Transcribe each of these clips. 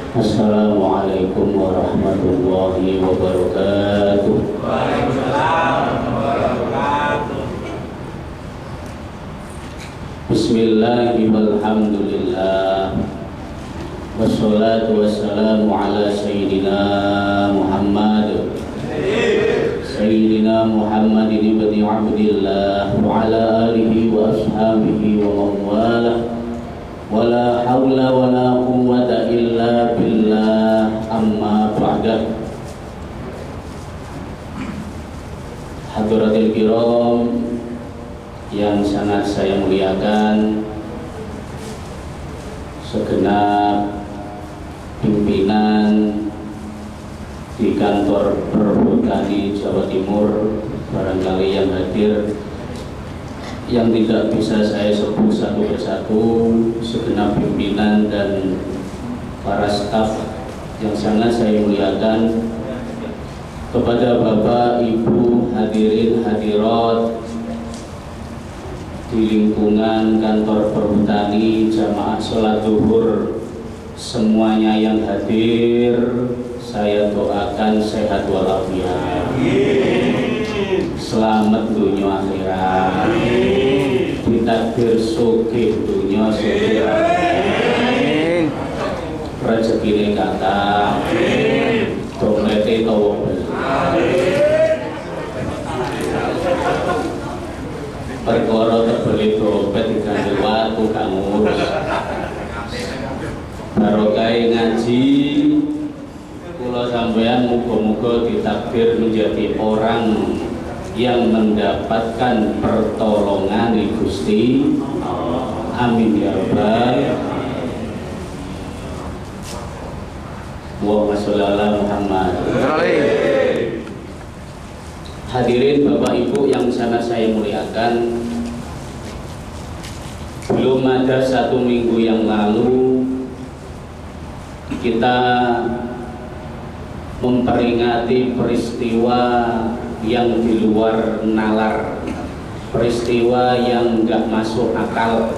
Assalamualaikum warahmatullahi wabarakatuh. Waalaikumsalam warahmatullahi. Bismillahi walhamdulillah. Wassalatu wassalamu ala Sayyidina Muhammad ibn Abdillah wa ala alihi wa ashabihi wa mawalah. Wala hawla wala quwwata illa billah, amma ba'da. Hadaratil kiram yang sangat saya muliakan, segenap pimpinan di kantor Perhutani Jawa Timur, barangkali yang hadir, yang tidak bisa saya sebut satu persatu, segenap pimpinan dan para staf yang sangat saya muliakan, kepada Bapak, Ibu, hadirin hadirat di lingkungan kantor Perhutani, jamaah sholat zuhur, semuanya yang hadir, saya doakan sehat walafiat, selamat dunia akhirat, ditakdir sugih dunia sugih akhirat, rezekine kathah, domete tawa perkara terbeli dompet diganti watu kang ngurus. Barokah ngaji kula sampeyan muga-muga ditakdir menjadi orang yang mendapatkan pertolongan di Gusti Allah. Amin ya rabbal Allahumma sholli ala Muhammad. Hadirin Bapak Ibu yang sangat saya muliakan, belum ada satu minggu yang lalu kita memperingati peristiwa yang di luar nalar, peristiwa yang nggak masuk akal.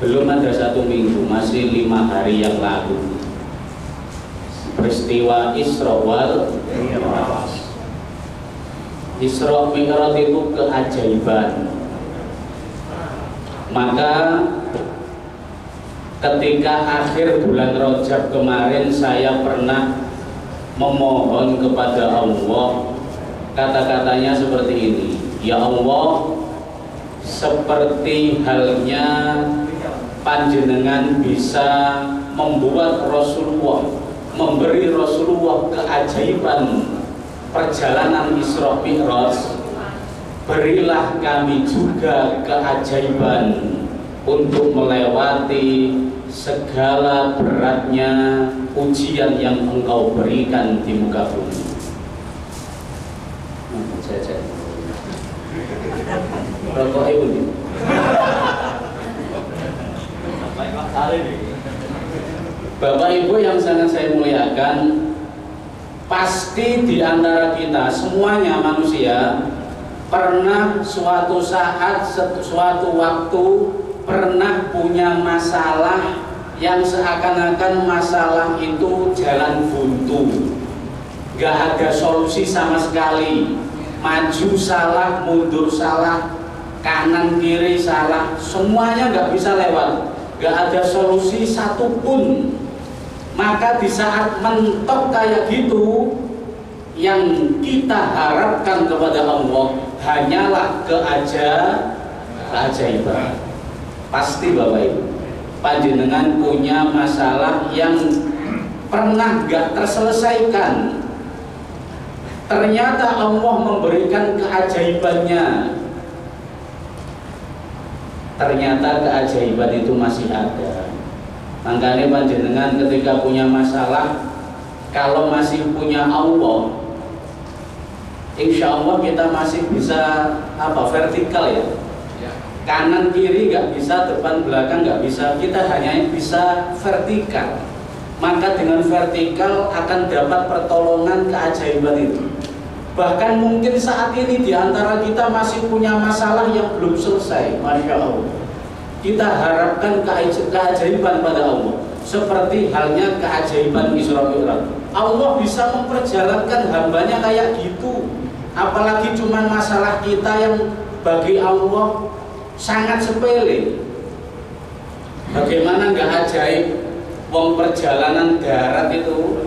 Belum ada satu minggu, masih 5 hari yang lalu, peristiwa Isra wal Mi'raj. Isra Mi'raj itu keajaiban. Maka ketika akhir bulan Rajab kemarin saya pernah memohon kepada Allah, kata-katanya seperti ini: ya Allah, seperti halnya panjenengan bisa membuat Rasulullah, memberi Rasulullah keajaiban perjalanan Isra Mi'raj, berilah kami juga keajaiban untuk melewati segala beratnya ujian yang Engkau berikan di muka bumi. Rokok ibu nih. Bapak Ibu yang sangat saya muliakan, pasti di antara kita semuanya manusia pernah suatu saat, suatu waktu pernah punya masalah yang seakan-akan masalah itu jalan buntu, gak ada solusi sama sekali, maju salah, mundur salah, kanan kiri salah, semuanya gak bisa lewat, gak ada solusi satupun. Maka di saat mentok kayak gitu, yang kita harapkan kepada Allah hanyalah keajaiban. Pasti Bapak Ibu, panjenengan punya masalah yang pernah gak terselesaikan. Ternyata Allah memberikan keajaibannya. Ternyata keajaiban itu masih ada. Makanya panjenengan ketika punya masalah, kalau masih punya Allah, insya Allah kita masih bisa vertikal ya. Kanan kiri nggak bisa, depan belakang nggak bisa, kita hanya bisa vertikal. Maka dengan vertikal akan dapat pertolongan keajaiban itu. Bahkan mungkin saat ini di antara kita masih punya masalah yang belum selesai, Masya Allah. kita harapkan keajaiban pada Allah. Seperti halnya keajaiban Isra Mi'raj. Allah bisa memperjalankan hambanya kayak gitu. Apalagi cuma masalah kita yang bagi Allah sangat sepele. Bagaimana nggak ajaib? Wong perjalanan darat itu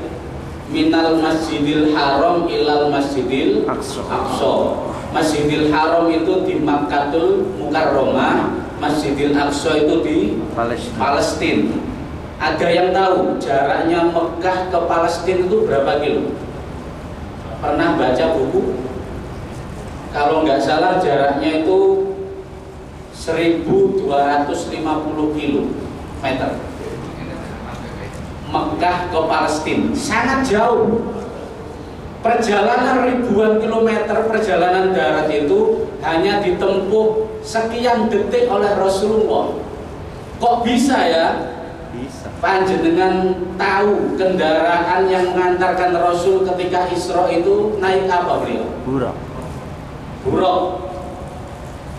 minal Masjidil Haram ilal Masjidil Aqsa. Masjidil Haram itu di Makkahul Mukarramah, Masjidil Aqsa itu di Palestina. Ada yang tahu jaraknya Mekah ke Palestina itu berapa kilo? Pernah baca buku? Kalau nggak salah jaraknya itu 1250 kilometer. Mekah ke Palestina sangat jauh. Perjalanan ribuan kilometer perjalanan darat itu hanya ditempuh sekian detik oleh Rasulullah. Kok bisa ya? Bisa. Panjenengan tahu kendaraan yang mengantarkan Rasul ketika Isra itu naik apa beliau? Burak. Buruk.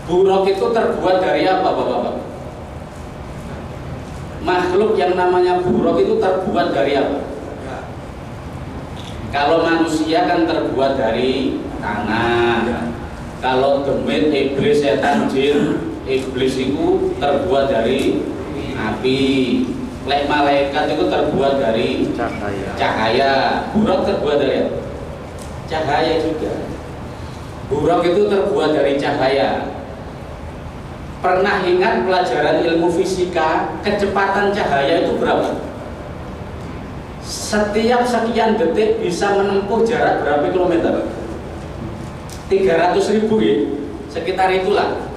Buruk itu terbuat dari apa, Bapak-bapak? Makhluk yang namanya buruk itu terbuat dari apa? Kalau manusia kan terbuat dari tanah. Kalau demit, iblis, setan, jin, iblis itu terbuat dari api. Lek malaikat itu terbuat dari cahaya. Buruk terbuat dari apa? Cahaya juga. Buruk itu terbuat dari cahaya. Pernah ingat pelajaran ilmu fisika, kecepatan cahaya itu berapa? Setiap sekian detik bisa menempuh jarak berapa kilometer? 300.000 ya? Sekitar itulah.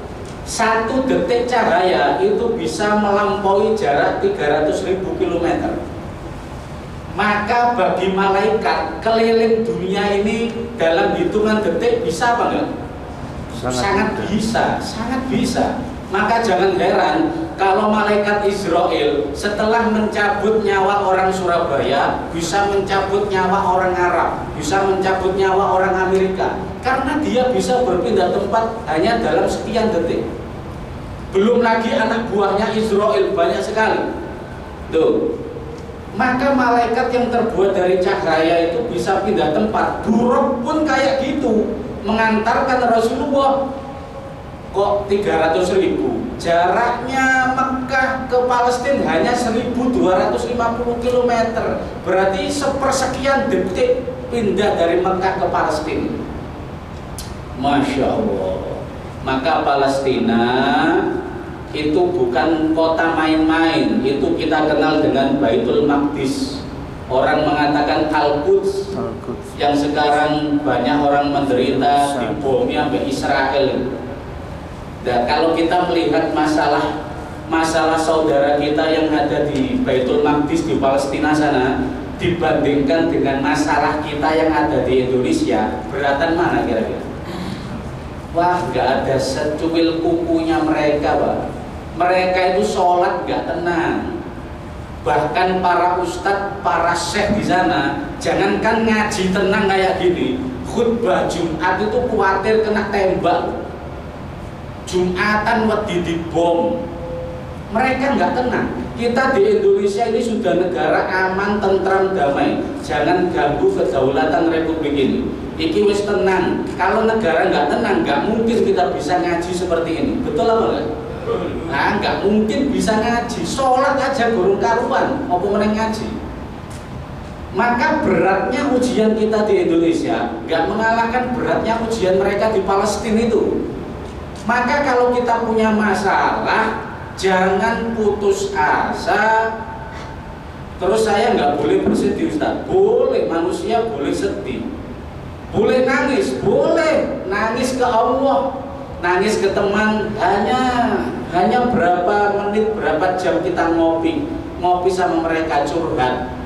1 detik cahaya itu bisa melampaui jarak 300.000 kilometer. Maka bagi malaikat keliling dunia ini dalam hitungan detik bisa apa enggak? Sangat bisa, sangat bisa. Maka jangan heran kalau malaikat Israel setelah mencabut nyawa orang Surabaya bisa mencabut nyawa orang Arab, bisa mencabut nyawa orang Amerika, karena dia bisa berpindah tempat hanya dalam sekian detik. Belum lagi anak buahnya Israel banyak sekali. Tuh. Maka malaikat yang terbuat dari cahaya itu bisa pindah tempat. Buruk pun kayak gitu, mengantarkan Rasulullah. Kok 300.000? Jaraknya Mekah ke Palestina hanya 1.250 km. Berarti sepersekian detik pindah dari Mekah ke Palestina. Masya Allah. Maka Palestina itu bukan kota main-main. Itu kita kenal dengan Baitul Maqdis. Orang mengatakan Al-Quds, yang sekarang banyak orang menderita dibomnya sampai Israel. Nah, kalau kita melihat masalah saudara kita yang ada di Baitul Maqdis di Palestina sana dibandingkan dengan masalah kita yang ada di Indonesia, beratan mana kira-kira? Wah, nggak ada secuil kukunya mereka, Pak. Mereka itu sholat nggak tenang. Bahkan para ustadz, para syekh di sana, jangankan ngaji tenang kayak gini, khutbah Jumat itu khawatir kena tembak. Jumatan wedi dibom. Mereka nggak tenang. Kita di Indonesia ini sudah negara aman, tentram, damai. Jangan ganggu kedaulatan Republik ini. Iki wis tenang. Kalau negara nggak tenang, nggak mungkin kita bisa ngaji seperti ini. Betul apa enggak? Nah, nggak mungkin bisa ngaji. Sholat aja gurung karuan, apa meneng ngaji. Maka beratnya ujian kita di Indonesia nggak mengalahkan beratnya ujian mereka di Palestina itu. Maka kalau kita punya masalah, jangan putus asa. Terus saya nggak boleh bersedih, Ustaz. Boleh, manusia boleh sedih, boleh nangis, boleh nangis ke Allah, nangis ke teman. Hanya berapa menit, berapa jam kita ngopi sama mereka, curhat.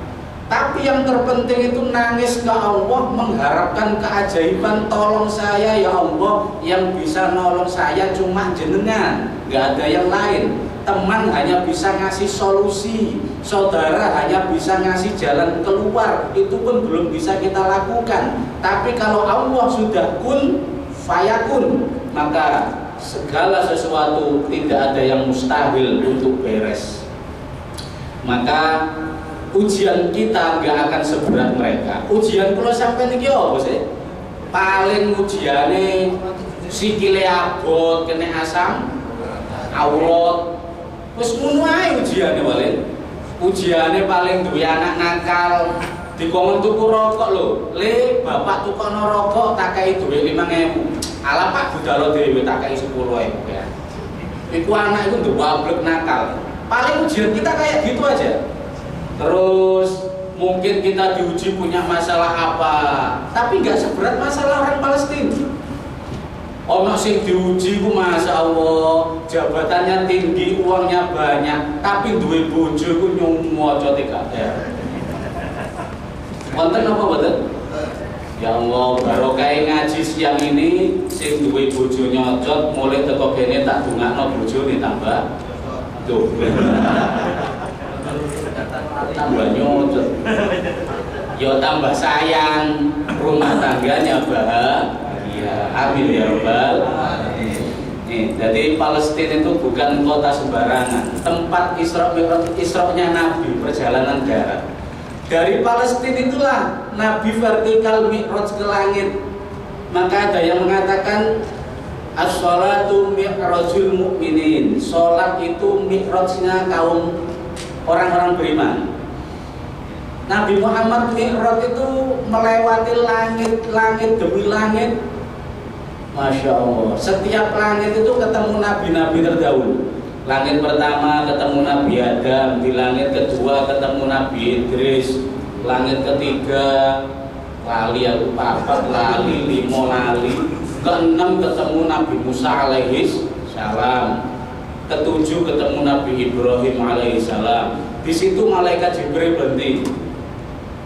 Tapi yang terpenting itu nangis ke Allah, mengharapkan keajaiban. Tolong saya ya Allah, yang bisa nolong saya cuma jenengan, nggak ada yang lain. Teman hanya bisa ngasih solusi, saudara hanya bisa ngasih jalan keluar, itu pun belum bisa kita lakukan. Tapi kalau Allah sudah kun fayakun, maka segala sesuatu tidak ada yang mustahil untuk beres. Maka ujian kita nggak akan seberat mereka. Ujian kalau sampai niki apa sih? Paling ujiane sikile abot kena asam aurat. Wis ngono ae ujiane paling. Ujiane paling duwe anak nakal, dikongkon tuku rokok lho. Le, bapak tukono rokok tak kei duwe 5.000. Ala Pak budalo dhewe tak kei 10.000 ya. Iku anak iku nduwablek nakal. Paling ujian kita kayak gitu aja. Terus mungkin kita diuji punya masalah apa, tapi nggak seberat masalah orang Palestina. Ono sing diuji ku Masya Allah, jabatannya tinggi, uangnya banyak, tapi duwe bojo ku nyumoco TKR. Wonten apa boten? Ya Allah, barokah ngaji siang ini sing duwe bojo nyocot, mulai teko kene tak dongakno bojone tambah. Tuh. Tambah nyocot. Ya tambah sayang, rumah tangganya bahagia. Amin ya Rabbal alamin. Jadi Palestina itu bukan kota sembarangan, tempat Isra-nya Nabi, perjalanan darat. Dari Palestina itulah Nabi vertikal mi'raj ke langit. Maka ada yang mengatakan as-sholatu mi'rajul mu'minin. Sholat itu mi'rajnya kaum orang-orang beriman. Nabi Muhammad mi'raj itu melewati langit demi langit. Masya Allah, setiap langit itu ketemu nabi-nabi terdahulu. Langit pertama ketemu Nabi Adam, di langit kedua ketemu Nabi Idris, langit ketiga lali aku papat lali limo lali, keenam ketemu Nabi Musa alaihi salam, ketujuh ketemu Nabi Ibrahim alaihi salam. Di situ malaikat Jibril berhenti.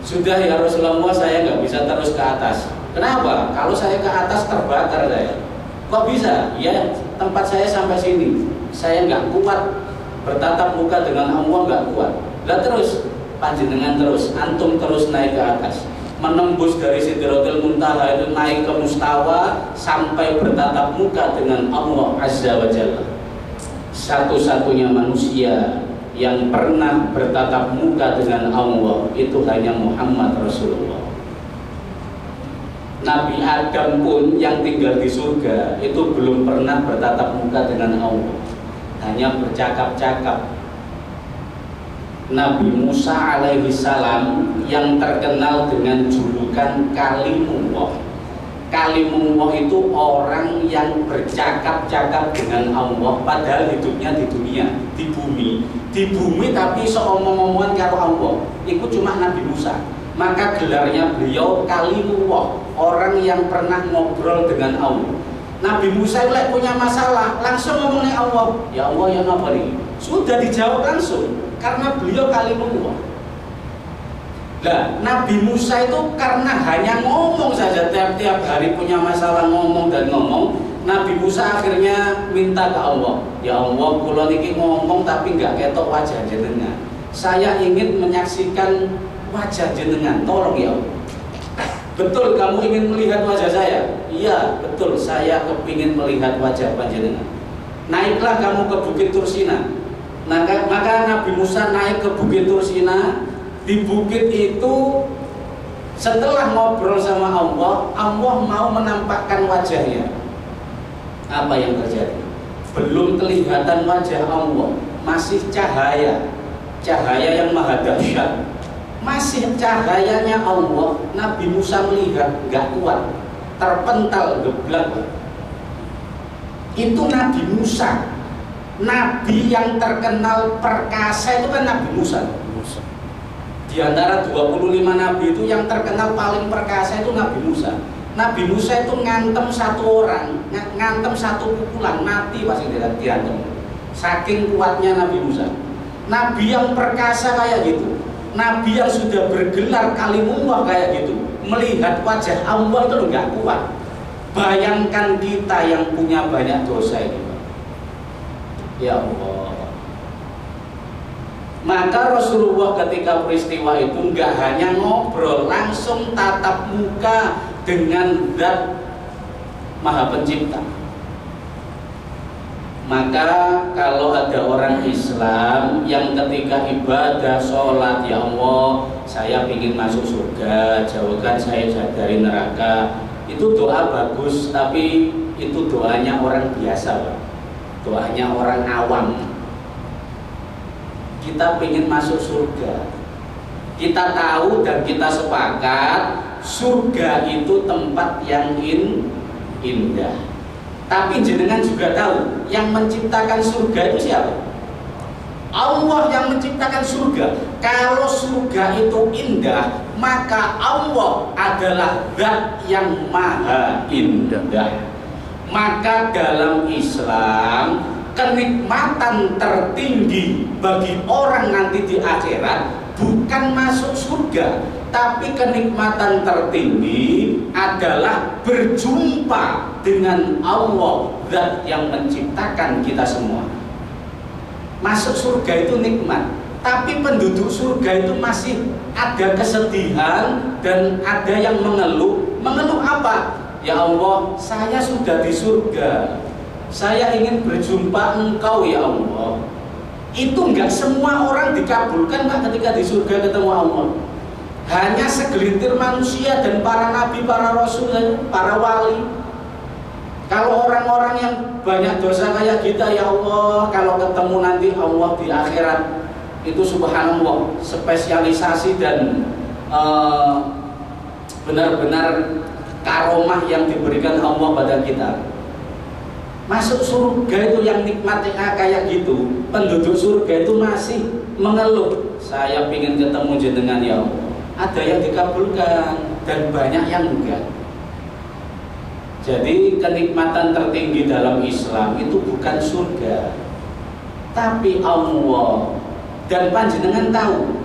Sudah ya Rasulullah, saya nggak bisa terus ke atas. Kenapa? Kalau saya ke atas terbakar saya. Kok bisa? Ya tempat saya sampai sini. Saya nggak kuat bertatap muka dengan Allah, nggak kuat. Lah terus panjenengan terus, antum terus naik ke atas, menembus dari Sidratul Muntaha itu naik ke Mustawa sampai bertatap muka dengan Allah Azza wa Jalla. Satu-satunya manusia yang pernah bertatap muka dengan Allah itu hanya Muhammad Rasulullah. Nabi Adam pun yang tinggal di surga itu belum pernah bertatap muka dengan Allah, hanya bercakap-cakap. Nabi Musa alaihi salam yang terkenal dengan julukan Kalimullah. Kalimullah itu orang yang bercakap-cakap dengan Allah padahal hidupnya di dunia, di bumi. Di bumi tapi seomong-omongan karo Allah. Itu cuma Nabi Musa. Maka gelarnya beliau Kalimullah, orang yang pernah ngobrol dengan Allah. Nabi Musa itu punya masalah, langsung ngomongnya Allah. Ya Allah, ya apa nih? Sudah dijawab langsung, karena beliau Kalimullah. Nah, Nabi Musa itu karena hanya ngomong saja, tiap-tiap hari punya masalah ngomong dan ngomong. Nabi Musa akhirnya minta ke Allah, ya Allah, kula niki ngomong tapi nggak ketok wajah jenengan. Saya ingin menyaksikan wajah jenengan, tolong ya Allah. Betul kamu ingin melihat wajah saya? Iya betul, saya kepingin melihat wajah panjenengan. Naiklah kamu ke Bukit Tursina. Maka Nabi Musa naik ke Bukit Tursina. Di bukit itu setelah ngobrol sama Allah, Allah mau menampakkan wajahnya. Apa yang terjadi? Belum kelihatan wajah Allah, masih cahaya yang maha dahsyat. Masih cahayanya Allah, Nabi Musa melihat gak kuat, terpental geblak. Itu Nabi Musa, Nabi yang terkenal perkasa itu kan Nabi Musa. Di antara 25 Nabi itu yang terkenal paling perkasa itu Nabi Musa. Nabi Musa itu ngantem satu orang, ngantem satu pukulan, mati pasti diantem. Saking kuatnya Nabi Musa. Nabi yang perkasa kayak gitu, Nabi yang sudah bergelar Kalimullah kayak gitu, melihat wajah Allah itu enggak kuat. Bayangkan kita yang punya banyak dosa ini, Pak. Ya Allah. Maka Rasulullah ketika peristiwa itu enggak hanya ngobrol, langsung tatap muka dengan Zat Maha Pencipta. Maka kalau ada orang Islam yang ketika ibadah, sholat, ya Allah saya ingin masuk surga, jauhkan saya dari neraka, itu doa bagus, tapi itu doanya orang biasa, Pak. Doanya orang awam. Kita ingin masuk surga, kita tahu dan kita sepakat surga itu tempat yang indah. Tapi jenengan juga tahu yang menciptakan surga itu siapa? Allah yang menciptakan surga. Kalau surga itu indah, maka Allah adalah zat yang maha indah. Maka dalam Islam, kenikmatan tertinggi bagi orang nanti di akhirat bukan masuk surga, tapi kenikmatan tertinggi adalah berjumpa dengan Allah, zat yang menciptakan kita semua. Masuk surga itu nikmat, tapi penduduk surga itu masih ada kesedihan dan ada yang mengeluh. Mengeluh apa? Ya Allah, saya sudah di surga, saya ingin berjumpa Engkau ya Allah. Itu enggak semua orang dikabulkan, Pak, ketika di surga ketemu Allah. Hanya segelintir manusia dan para nabi, para rasul, para wali. Kalau orang-orang yang banyak dosa kayak kita, ya Allah, kalau ketemu nanti Allah di akhirat, itu subhanallah, spesialisasi dan benar-benar karomah yang diberikan Allah pada kita. Masuk surga itu yang nikmatnya kayak gitu. Penduduk surga itu masih mengeluh, saya ingin ketemu jenengan ya Allah. Ada yang dikabulkan dan banyak yang enggak. Jadi kenikmatan tertinggi dalam Islam itu bukan surga, tapi Allah. Dan panjenengan tahu,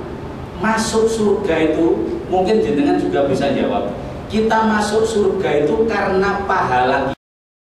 masuk surga itu, mungkin jenengan juga bisa jawab, kita masuk surga itu karena pahala